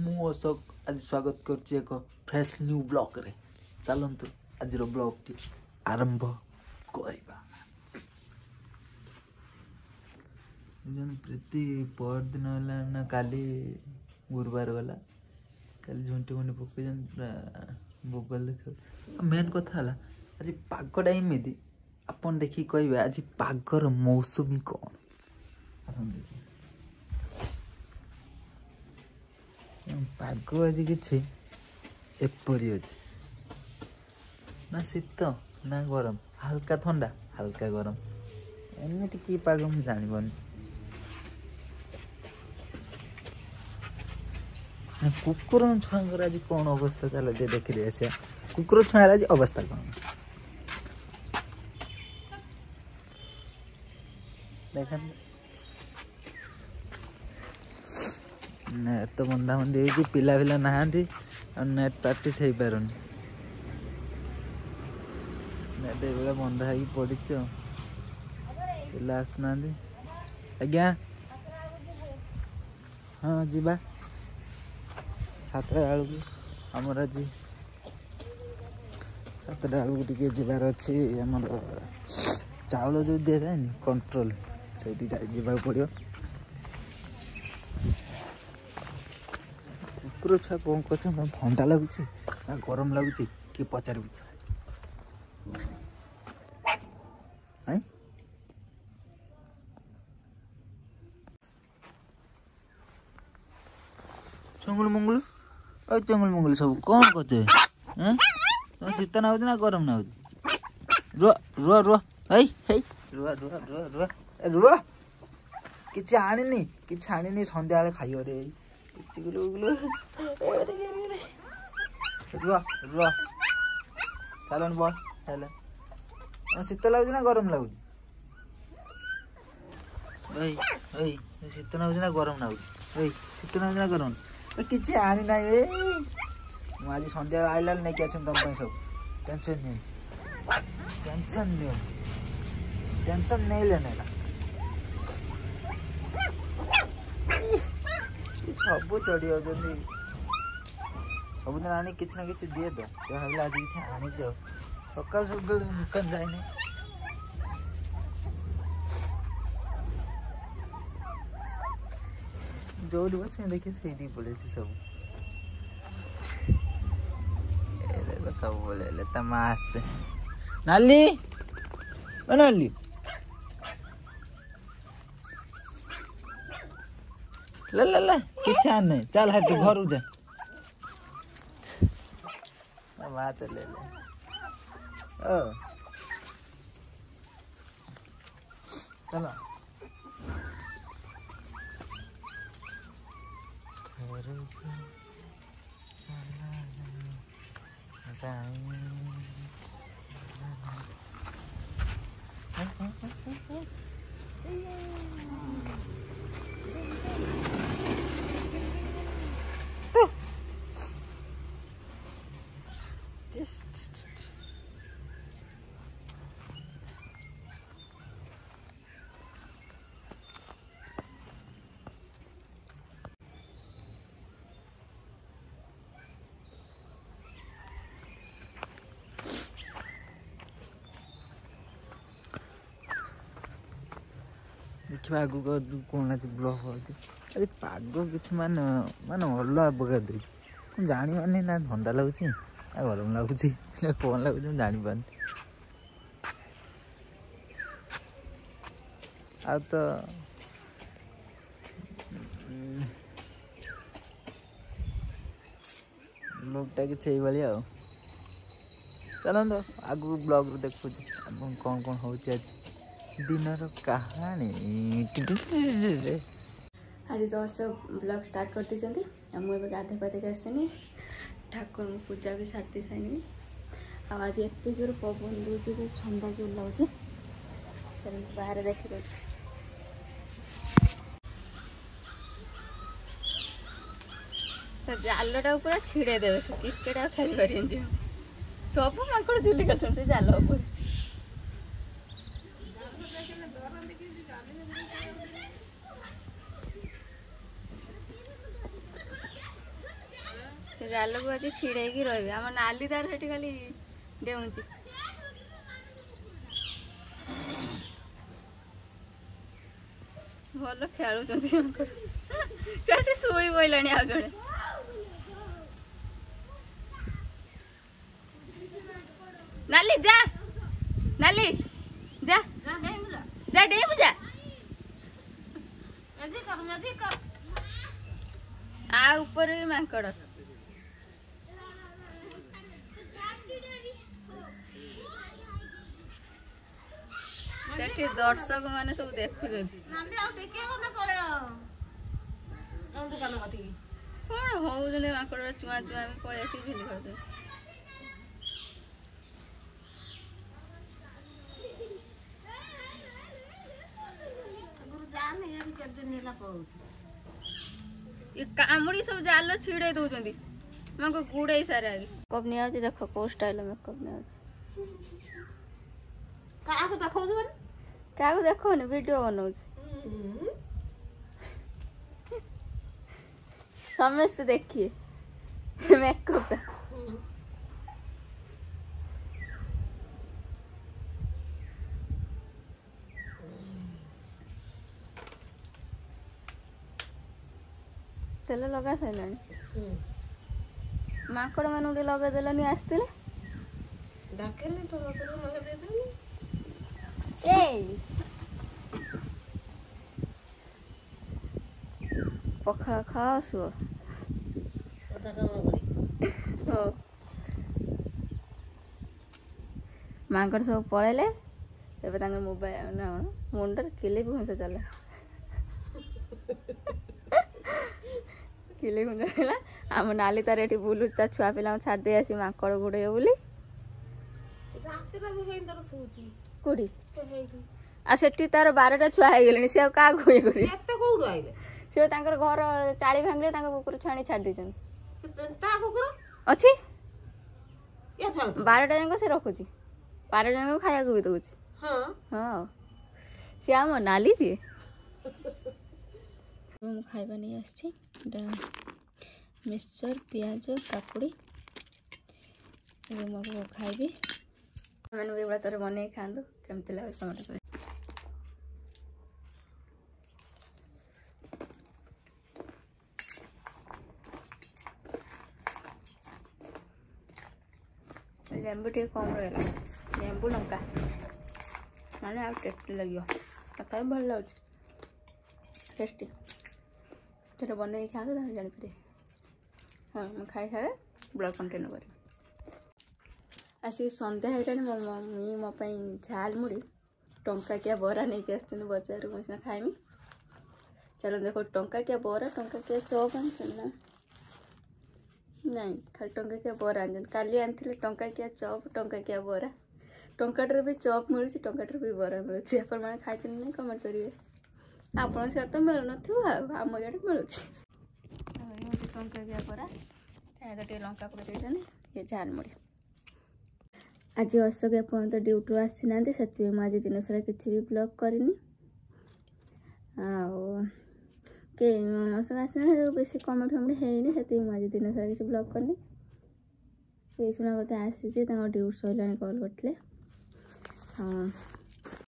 ମୁଁ ଅଶୋକ ଆଜି ସ୍ୱାଗତ କରୁଛି ଏକ ଫ୍ରେଶ୍ ନ୍ୟୁ ବ୍ଲଗ୍ରେ। ଚାଲନ୍ତୁ ଆଜିର ବ୍ଲଗ୍ଟି ଆରମ୍ଭ କରିବା। ପ୍ରୀତି ପରଦିନ ହେଲା ନା କାଲି ଗୁରୁବାର ଗଲା, କାଲି ଝୁଣ୍ଟି ମୁଣ୍ଡି ପକେଇଛନ୍ତି ପୁରା ବୋବାଲ ଦେଖ। ମେନ୍ କଥା ହେଲା ଆଜି ପାଗଟା ଏମିତି, ଆପଣ ଦେଖିକି କହିବେ ଆଜି ପାଗର ମୌସୁମୀ କ'ଣ। ପାଗ ଆଜି କିଛି ଏପରି ଅଛି, ନା ଶୀତ ନା ଗରମ, ହାଲକା ଥଣ୍ଡା ହାଲକା ଗରମ, ଏମିତି କି ପାଗ ମୁଁ ଜାଣିପାରୁନି। କୁକୁର ଛୁଆଙ୍କର ଆଜି କ'ଣ ଅବସ୍ଥା, ଚାଲ ଟିକେ ଦେଖିଦେଇ ଆସିବା। କୁକୁର ଛୁଆର ଆଜି ଅବସ୍ଥା କ'ଣ ଦେଖନ୍ତୁ। ନେଟ୍ ତ ବନ୍ଧାବନ୍ଧି ହେଇଛି, ପିଲା ନାହାନ୍ତି ଆଉ ନେଟ୍ ପ୍ରାକ୍ଟିସ୍ ହେଇପାରୁନି। ନେଟ୍ ଏଇଭଳିଆ ବନ୍ଧା ହେଇକି ପଡ଼ିଛି ଆଉ, ପିଲା ଆସୁନାହାନ୍ତି। ଆଜ୍ଞା ହଁ ଯିବା 7ଟା ବେଳକୁ। ଆମର ଆଜି 7ଟା ବେଳକୁ ଟିକେ ଯିବାର ଅଛି। ଆମର ଚାଉଳ ଯେଉଁ ଦିଆଯାଏନି କଣ୍ଟ୍ରୋଲ, ସେଇଠି ଯିବାକୁ ପଡ଼ିବ। କୁକୁର ଛୁଆ କ'ଣ କରୁଛନ୍ତି, ଥଣ୍ଡା ଲାଗୁଛି ନା ଗରମ ଲାଗୁଛି କିଏ ପଚାରିବୁ। ଚଙ୍ଗୁଲ ମଙ୍ଗୁଲ ଚଙ୍ଗୁଲ ମଙ୍ଗୁଲ ସବୁ କ'ଣ କରୁଛ? ତମେ ଶୀତ ନାଗୁଛି ନା ଗରମ ନାଗୁଛି? ରୁହ ରୁହ ରୁହ, ହେଇ ହେଇ ରୁହ ରୁହ ରୁହ ରୁହ ରୁହ। କିଛି ଆଣିନି ସନ୍ଧ୍ୟାବେଳେ ଖାଇବ ରେ। ରୁହ ରୁହ, ଚାଲନି ବଲ ହେଲେ। ଶୀତ ଲାଗୁଛି ନା ଗରମ ଲାଗୁଛି? ଏଇ ଏଇ ଶୀତ ଲାଗୁଛି ନା ଗରମ ଲାଗୁଛି? ଏଇ ଶୀତ ଲାଗୁଛି ନା ଗରମ? କିଛି ଆଣି ନାହିଁ ଏ। ମୁଁ ଆଜି ସନ୍ଧ୍ୟାବେଳେ ଆଇଲା ବେଳେ ନେଇକି ଆସିବି ତମ ପାଇଁ ସବୁ। ଟେନସନ୍ ନିଅନି, ଟେନସନ୍ ନିଅନି, ଟେନସନ୍ ନେଇଲେ ନେଲା। ସବୁ ଚଢ଼ି ଯାଉଛନ୍ତି, ସବୁଦିନ ଆଣି କିଛି ନା କିଛି ଦିଏ ତ। ଭାବିଲେ ଆଜି କିଛି ଆଣିଛି ଆଉ। ସକାଳୁ ସକାଳୁ ଦୋକାନ ଯାଇନି। ଯୋଉଠି ବସି ଦେଖି ସେଇଠି ପଳେଇଛି ସବୁ। ସବୁବେଳେ ହେଲେ ତା ମା আসছে। ନାଲି ନାଲି ଲେ କିଛି ଆଣେ, ଚାଲ ହାଟି ଘରକୁ ଯା। ମା ତ ଲେ ଚାଲ। ଦେଖିବା ଆଗକୁ କ'ଣ ଆଜି ବ୍ଲଗ୍ ହେଉଛି। ଆଜି ପାଗ କିଛି ମାନେ ଅଲଗା ପ୍ରକାର ଦେଇଛି। ମୁଁ ଜାଣିପାରୁନି ନା ଥଣ୍ଡା ଲାଗୁଛି ନା ଗରମ ଲାଗୁଛି ନା କ'ଣ ଲାଗୁଛି, ମୁଁ ଜାଣିପାରୁନି। ଆଉ ତ ବ୍ଲଗ୍ଟା କିଛି ଏଇଭଳିଆ ଆଉ। ଚାଲନ୍ତୁ ଆଗକୁ ବ୍ଲଗ୍ରୁ ଦେଖୁଛି ଆପଣ କ'ଣ ହେଉଛି ଆଜି ଦିନର କାହାଣୀ। ଆଜି ତ ବ୍ଲଗ୍ ଷ୍ଟାର୍ଟ କରିଦେଇଛନ୍ତି। ଆଉ ମୁଁ ଏବେ ଗାଧୋଇ ପାଧେଇକି ଆସିନି, ଠାକୁରଙ୍କୁ ପୂଜା ବି ସାରି ସାରିନି। ଆଉ ଆଜି ଏତେ ଜୋର ପବନ ଦେଉଛି ଯେ ଥଣ୍ଡା ଜୋର ଲାଗୁଛି, ସେମିତି ବାହାରେ ଦେଖିଦେଉଛି। ଜାଲଟାକୁ ପୁରା ଛିଡ଼େଇ ଦେବେ, ସେ କ୍ରିକେଟ ଆଉ ଖେଳି ପାରିବେନି। ସବୁ ମାଙ୍କଡ଼ ଝୁଲି କରିଛନ୍ତି ସେ ଜାଲ ଉପରେ। ଜାଲକୁ ଆଜି ଛିଡ଼େଇକି ରହିବେ। ଆମ ନାଲି ତାର ସେଠି ଖାଲି ଡେଉଁଛି। ଭଲ ଖେଳୁଛନ୍ତି ସେ ଆସି ଶୋଇ ପଇଲାଣି। ଆଉ ଜଣେ ନାଲି ଯା, ନାଲି ଯା ଯା ଡେଇଁବୁ ଯା। ଆ ଉପରେ ବି ମାଙ୍କଡ। ସେଠି ଦର୍ଶକ ମାନେ ସବୁ ଦେଖୁଛନ୍ତି କଣ ହଉଛନ୍ତି। ମାଙ୍କଡ ଚୁଆ ଚୁଆ ବି ପଳେଇ ଆସିକି ଭିଲି କରୁଛନ୍ତି। କାମୁଡି ସବୁ ଜାଲ ଛିଡେଇ ଦଉଛନ୍ତି। ଗୁଡେଇ ସାରେ ଆଗେ ମେକଅପ୍ ନିଆଯାଉଛି। ଦେଖ କୋଉ ଷ୍ଟାଇଲ ମେକଅପ୍ ନିଆଯାଉଛି। କାହାକୁ ଦେଖଉନି, ଭିଡିଓ ବନଉଛି। ସମସ୍ତେ ଦେଖିଏ ମେକଅପ୍ ଟା। ତେଲ ଲଗା ସାରିଲାଣି। ମାଙ୍କଡ ମାନଙ୍କୁ ଟିକେ ଲଗେଇଦେଲନି, ଆସିଥିଲେ। ପଖାଳ ଖାଅ ଶୁଅ। ମାଙ୍କଡ ସବୁ ପଳେଇଲେ। ଏବେ ତାଙ୍କର ମୋବାଇଲ ମୁଣ୍ଡରେ କିଲେ ବି ଘୁଞ୍ଚା ଚାଲେ। କିଲେ ଘୁଞ୍ଚା ହେଲା। ଆମ ନାଲି ତାର ଏଠି ବୁଲୁଛି ତା ଛୁଆ ପିଲାଙ୍କୁ ଛାଡି ଦେଇ ଆସି ମାଙ୍କଡ ଗୋଡେଇବ ବୋଲି। କୋଉଠି? ଆଉ ସେଠି ତାର 12ଟା ଛୁଆ ହେଇଗଲେଣି। ସେ ଆଉ କାହାକୁ ଇଏ କରିବେ? ସେ ତାଙ୍କର ଘର ଚାଳି ଭାଙ୍ଗିଲେ ତାଙ୍କ କୁକୁର ଛୁଆ ଆଣି ଛାଡି ଦେଇଛନ୍ତି। ଅଛି 12ଟା ଯାକ ସେ ରଖୁଛି। 12ଟା ଯାକ ଖାଇବାକୁ ବି ଦଉଛି। ହଁ ସିଏ ଆମ ନାଲି ଯିଏ। ମୁଁ ଖାଇବା ନେଇ ଆସିଛି। ଏଇଟା ମିକ୍ସଚର, ପିଆଜ, କାକୁଡ଼ି। ଏବେ ମୁଁ ଖାଇବି। ସେମାନେ ଏଇଭଳିଆ ଥରେ ବନେଇକି ଖାଆନ୍ତୁ, କେମିତି ଲାଗୁଛି ଟମାଟୋ ସସ୍। ଲେମ୍ବୁ ଟିକେ କମ୍ ରହିଲା। ଲେମ୍ବୁ ଲଙ୍କା ମାନେ ଆଉ ଟେଷ୍ଟି ଲାଗିବ। ତଥାପି ଭଲ ଲାଗୁଛି, ଟେଷ୍ଟି। ଥରେ ବନେଇକି ଖାଆନ୍ତୁ, ତାହେଲେ ଜାଣିପାରିବେ। ହଁ ମୁଁ ଖାଇସାରେ ବ୍ଲଗ୍ କଣ୍ଟିନ୍ୟୁ କରିବି। ଆସିକି ସନ୍ଧ୍ୟା ହେଇଗଲାଣି। ମୋ ମମି ମୋ ପାଇଁ ଝାଲ ମୁଢ଼ି ଟଙ୍କାକିଆ ବରା ନେଇକି ଆସିଛନ୍ତି ବଜାରରୁ। ମୁଁ ସିନା ଖାଇମି। ଚାଲ ଦେଖ, ଟଙ୍କାକିଆ ବରା, ଟଙ୍କାକିଆ ଚପ୍ ଆଣିଛନ୍ତି ନା ନାଇଁ? ଖାଲି ଟଙ୍କାକିଆ ବରା ଆଣିଛନ୍ତି। କାଲି ଆଣିଥିଲେ ଟଙ୍କାକିଆ ଚପ୍, ଟଙ୍କାକିଆ ବରା। ଟଙ୍କାଟାରେ ବି ଚପ୍ ମିଳୁଛି, ଟଙ୍କାଟାରେ ବି ବରା ମିଳୁଛି। ଆପଣମାନେ ଖାଇଛନ୍ତି ନାହିଁ କମେଣ୍ଟ କରିବେ। ଆପଣଙ୍କ ସିଆଡ଼େ ତ ମିଳୁନଥିବ, ଆଉ ଆମ ଇଆଡ଼େ ମିଳୁଛି। ହେଉଛି ଟଙ୍କାକିଆ ବରା। ତ ଟିକେ ଲଙ୍କା ପକେଇ ଦେଇଛନ୍ତି। ଟିକେ ଝାଲ ମୁଢ଼ି। ଆଜି ଅଶୋକ ଏପର୍ଯ୍ୟନ୍ତ ଡ୍ୟୁଟିରୁ ଆସିନାହାନ୍ତି, ସେଥିପାଇଁ ମୁଁ ଆଜି ଦିନ ସାରା କିଛି ବି ବ୍ଲଗ୍ କରିନି। ଆଉ ଅଶୋକ ଆସିନାହାନ୍ତି, ବେଶୀ କମେଣ୍ଟ ଫମେଣ୍ଟ ହେଇନି, ସେଥିପାଇଁ ମୁଁ ଆଜି ଦିନ ସାରା କିଛି ବ୍ଲଗ୍ କରିନି। ସେଇ ଶୁଣା ବୋଧେ ଆସିଛି, ତାଙ୍କ ଡ୍ୟୁଟି ସରିଲାଣି, କଲ୍ କରିଥିଲେ। ହଁ